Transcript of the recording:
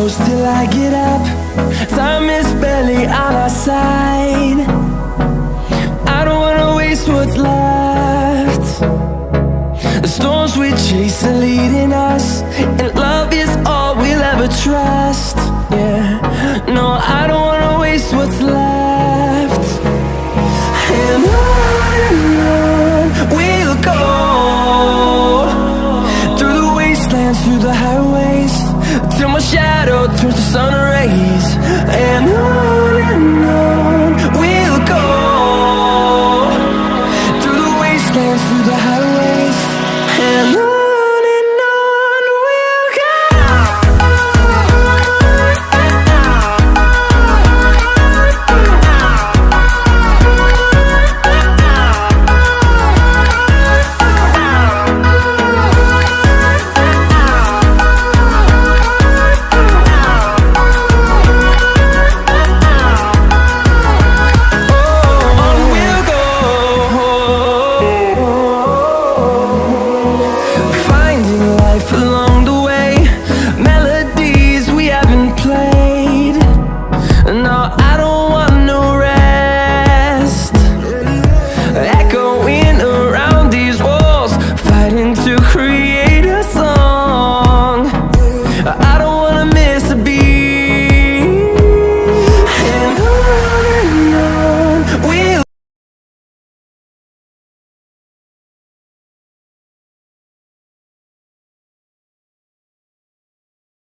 close till I get up. Time is barely on our side. I don't wanna waste what's left. The storms we chase are leading us, and love is all we'll ever try.